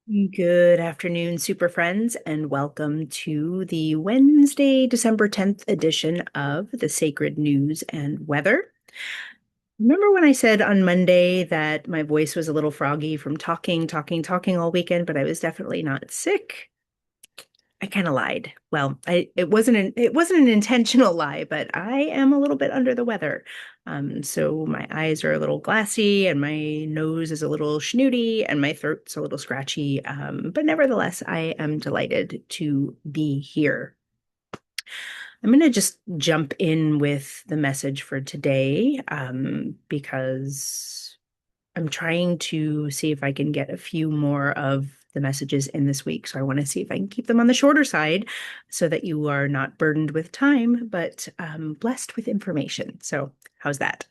Good afternoon, super friends, and welcome to the Wednesday, December 10th edition of the Sacred News and Weather. Remember when I said on Monday that my voice was a little froggy from talking all weekend, but I was definitely not sick? I kind of lied. Well, it wasn't an intentional lie, but I am a little bit under the weather. So my eyes are a little glassy and my nose is a little snooty and my throat's a little scratchy. But nevertheless, I am delighted to be here. I'm going to just jump in with the message for today, because I'm trying to see if I can get a few more of the messages in this week. So I want to see if I can keep them on the shorter side so that you are not burdened with time, but blessed with information. So how's that?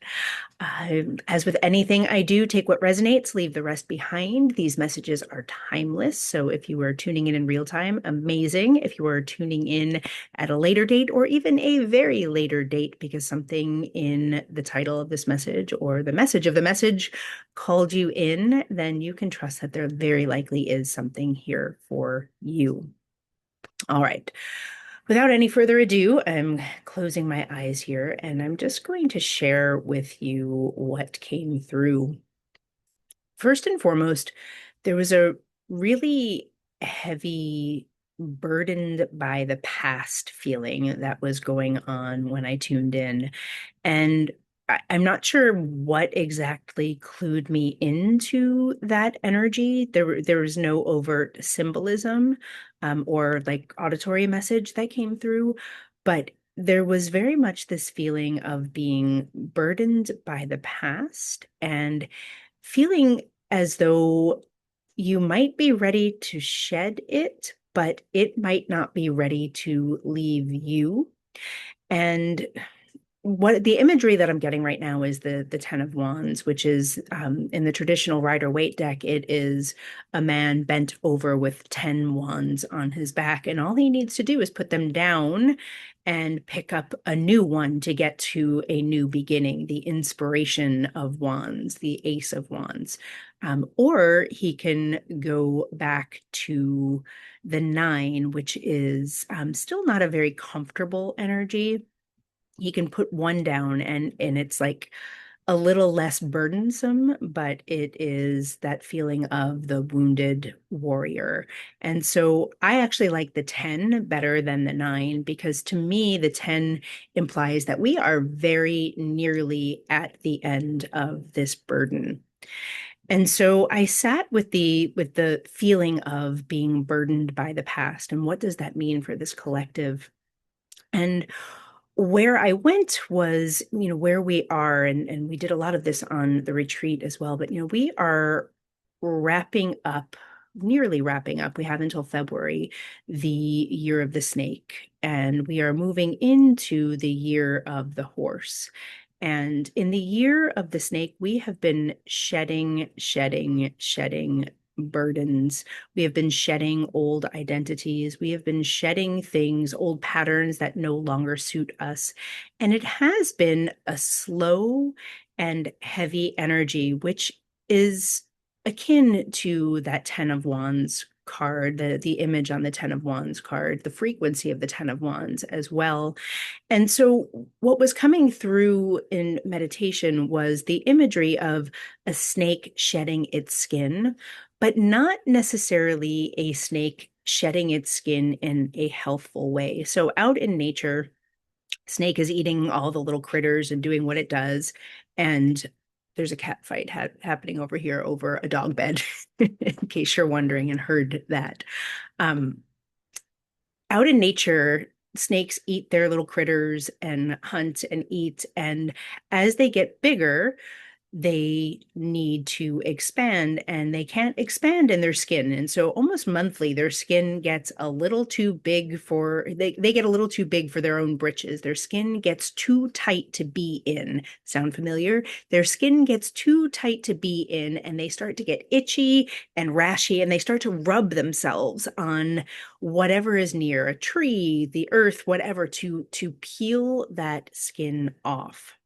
As with anything I do, take what resonates, leave the rest behind. These messages are timeless. So if you are tuning in real time, amazing. If you are tuning in at a later date or even a very later date because something in the title of this message or the message of the message called you in, then you can trust that there very likely is something here for you. All right. Without any further ado, I'm closing my eyes here and I'm just going to share with you what came through. First and foremost, there was a really heavy, burdened by the past feeling that was going on when I tuned in. And I'm not sure what exactly clued me into that energy. There was no overt symbolism, or like auditory message that came through, but there was very much this feeling of being burdened by the past and feeling as though you might be ready to shed it, but it might not be ready to leave you. And what the imagery that I'm getting right now is the Ten of Wands, which is, in the traditional Rider Waite deck, it is a man bent over with 10 wands on his back, and all he needs to do is put them down and pick up a new one to get to a new beginning, the inspiration of wands, the Ace of Wands. Or he can go back to the nine, which is still not a very comfortable energy. He can put one down and it's like a little less burdensome, but it is that feeling of the wounded warrior. And so I actually like the 10 better than the 9 because to me the 10 implies that we are very nearly at the end of this burden. And so I sat with the feeling of being burdened by the past and what does that mean for this collective? And where I went was, where we are, and we did a lot of this on the retreat as well, but, we are wrapping up, nearly wrapping up. We have until February, the year of the snake, and we are moving into the year of the horse. And in the year of the snake, we have been shedding burdens. We have been shedding old identities. We have been shedding things, old patterns that no longer suit us. And it has been a slow and heavy energy, which is akin to that Ten of Wands card, the image on the Ten of Wands card, the frequency of the Ten of Wands as well. And so, what was coming through in meditation was the imagery of a snake shedding its skin, but not necessarily a snake shedding its skin in a healthful way. So, out in nature, snake is eating all the little critters and doing what it does. And there's a cat fight happening over here over a dog bed, in case you're wondering and heard that. Um, Out in nature, snakes eat their little critters and hunt and eat. And as they get bigger, they need to expand and they can't expand in their skin. And so almost monthly, their skin gets a little too big for they get a little too big for their own britches. Their skin gets too tight to be in. Sound familiar? Their skin gets too tight to be in and they start to get itchy and rashy and they start to rub themselves on whatever is near a tree, the earth, whatever to peel that skin off.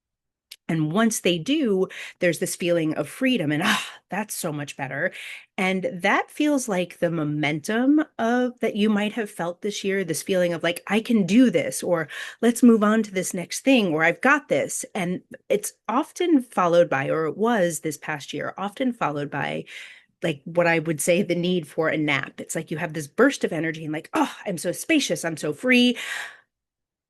And once they do, there's this feeling of freedom and that's so much better. And that feels like the momentum of that you might have felt this year, this feeling of like, I can do this, or let's move on to this next thing, or I've got this. And it's often followed by, or it was this past year, often followed by like what I would say the need for a nap. It's like you have this burst of energy and like, oh, I'm so spacious, I'm so free.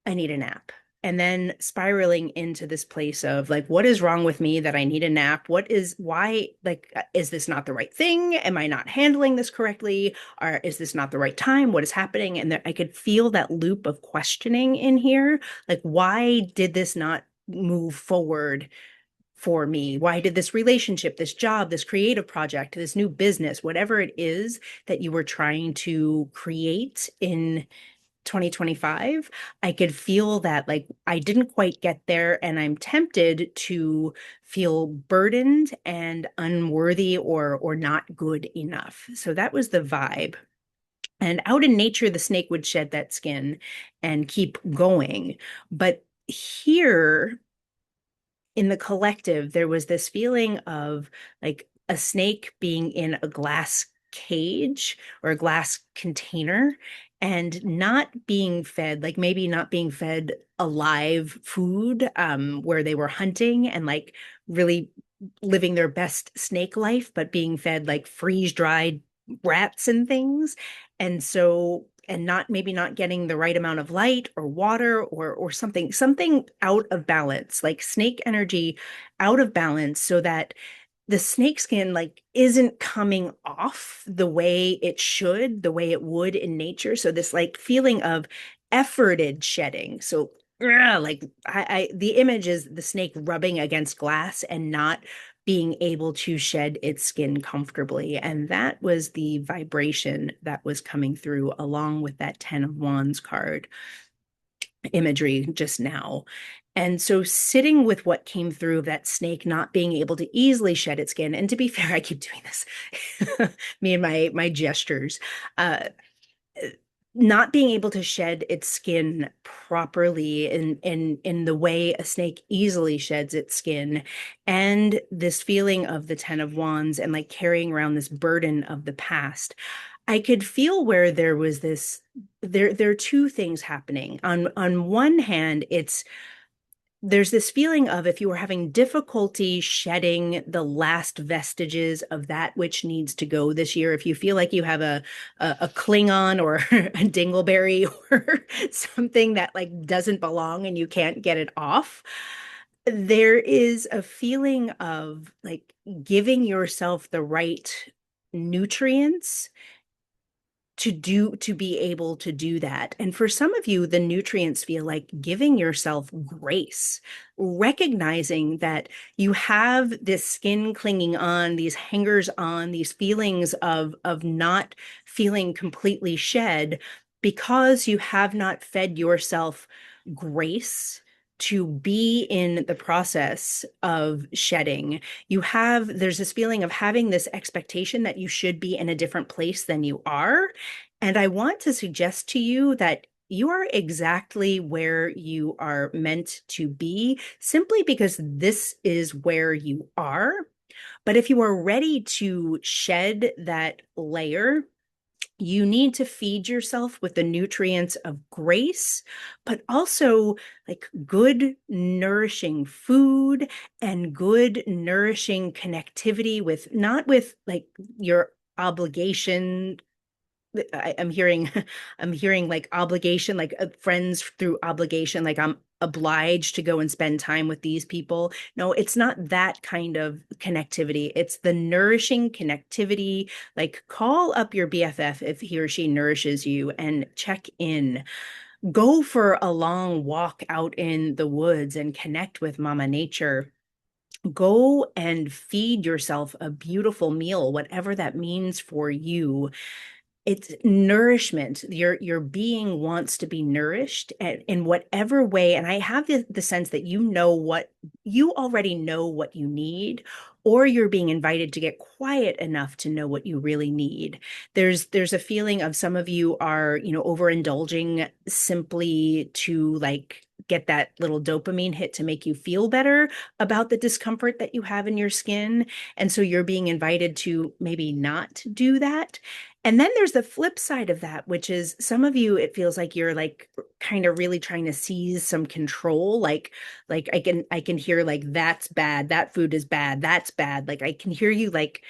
I need a nap. And then spiraling into this place of like, what is wrong with me that I need a nap? Why, like, is this not the right thing? Am I not handling this correctly? Or is this not the right time? What is happening? And I could feel that loop of questioning in here. Like, why did this not move forward for me? Why did this relationship, this job, this creative project, this new business, whatever it is that you were trying to create in 2025, I could feel that like I didn't quite get there and I'm tempted to feel burdened and unworthy or not good enough. So that was the vibe. And out in nature, the snake would shed that skin and keep going. But here in the collective, there was this feeling of like a snake being in a glass cage or a glass container and not being fed, like maybe not being fed alive food, where they were hunting and like really living their best snake life, but being fed like freeze dried rats and things. And so, and not maybe not getting the right amount of light or water or something out of balance, like snake energy out of balance, so that the snake skin like isn't coming off the way it should, the way it would in nature. So this like feeling of efforted shedding. So like the image is the snake rubbing against glass and not being able to shed its skin comfortably. And that was the vibration that was coming through along with that 10 of Wands card imagery just now. And so sitting with what came through of that snake not being able to easily shed its skin, and to be fair, I keep doing this, me and my gestures, uh, not being able to shed its skin properly in the way a snake easily sheds its skin, and this feeling of the 10 of Wands and like carrying around this burden of the past. I could feel where there was this there are two things happening. On one hand, there's this feeling of if you were having difficulty shedding the last vestiges of that which needs to go this year, if you feel like you have a Klingon or a dingleberry or something that like doesn't belong and you can't get it off, there is a feeling of like giving yourself the right nutrients to be able to do that. And for some of you, the nutrients feel like giving yourself grace, recognizing that you have this skin clinging on, these hangers on, these feelings of not feeling completely shed because you have not fed yourself grace to be in the process of shedding. There's this feeling of having this expectation that you should be in a different place than you are. And I want to suggest to you that you are exactly where you are meant to be, simply because this is where you are. But if you are ready to shed that layer, you need to feed yourself with the nutrients of grace, but also like good, nourishing food and good, nourishing connectivity with not with like your obligation. I'm hearing, I'm hearing like obligation, like friends through obligation, like I'm obliged to go and spend time with these people. No, it's not that kind of connectivity. It's the nourishing connectivity. Like call up your BFF if he or she nourishes you and check in. Go for a long walk out in the woods and connect with Mama Nature. Go and feed yourself a beautiful meal, whatever that means for you. It's nourishment. Your being wants to be nourished in whatever way. And I have the sense that you already know what you need, or you're being invited to get quiet enough to know what you really need. There's a feeling of some of you are, overindulging simply to like get that little dopamine hit to make you feel better about the discomfort that you have in your skin. And so you're being invited to maybe not do that. And then there's the flip side of that, which is some of you, it feels like you're like kind of really trying to seize some control. Like I can hear like that's bad, that food is bad, that's bad. Like I can hear you like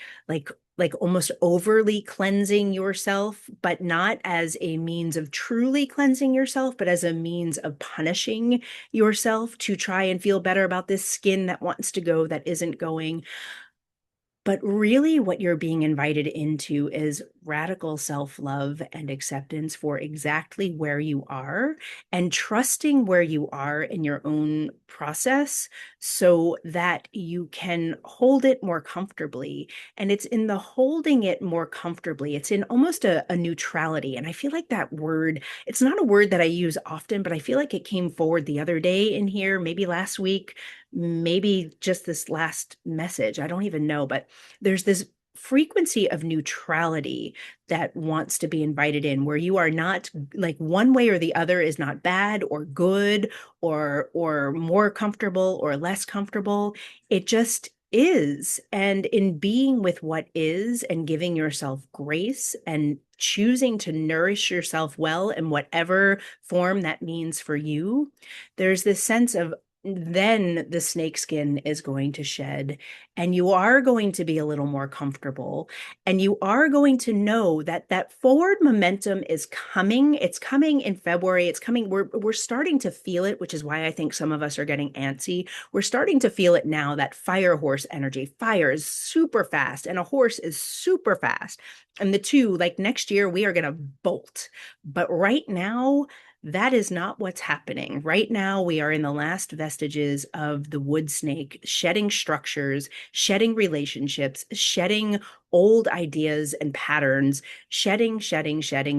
like almost overly cleansing yourself, but not as a means of truly cleansing yourself, but as a means of punishing yourself to try and feel better about this skin that wants to go, that isn't going. But really, what you're being invited into is radical self love and acceptance for exactly where you are and trusting where you are in your own process so that you can hold it more comfortably. And it's in the holding it more comfortably, it's in almost a neutrality. And I feel like that word, it's not a word that I use often, but I feel like it came forward the other day in here, maybe last week, maybe just this last message. I don't even know, but there's this frequency of neutrality that wants to be invited in where you are not like one way or the other is not bad or good or more comfortable or less comfortable. It just is. And in being with what is and giving yourself grace and choosing to nourish yourself well in whatever form that means for you, there's this sense of then the snakeskin is going to shed and you are going to be a little more comfortable and you are going to know that that forward momentum is coming. It's coming in February. It's coming. We're starting to feel it, which is why I think some of us are getting antsy. We're starting to feel it now, that fire horse energy. Fire is super fast and a horse is super fast. And the two, like next year, we are going to bolt. But right now, that is not what's happening. Right now, we are in the last vestiges of the wood snake, shedding structures, shedding relationships, shedding old ideas and patterns, shedding,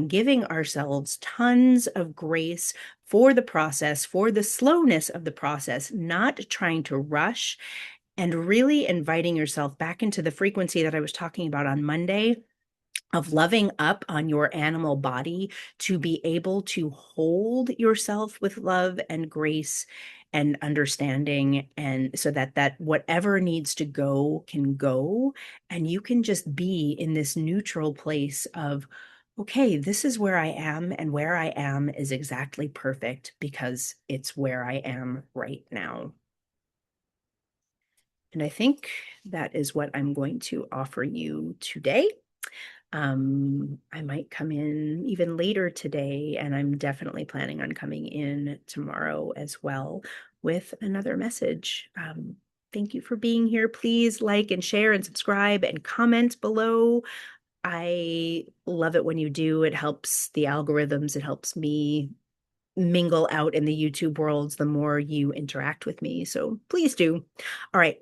giving ourselves tons of grace for the process, for the slowness of the process, not trying to rush, and really inviting yourself back into the frequency that I was talking about on Monday of loving up on your animal body to be able to hold yourself with love and grace and understanding, and so that whatever needs to go can go, and you can just be in this neutral place of, okay, this is where I am, and where I am is exactly perfect because it's where I am right now. And I think that is what I'm going to offer you today. I might come in even later today, and I'm definitely planning on coming in tomorrow as well with another message. Thank you for being here. Please like and share and subscribe and comment below. I love it when you do. It helps the algorithms. It helps me mingle out in the YouTube worlds the more you interact with me. So please do. All right.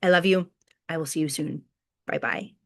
I love you. I will see you soon. Bye bye.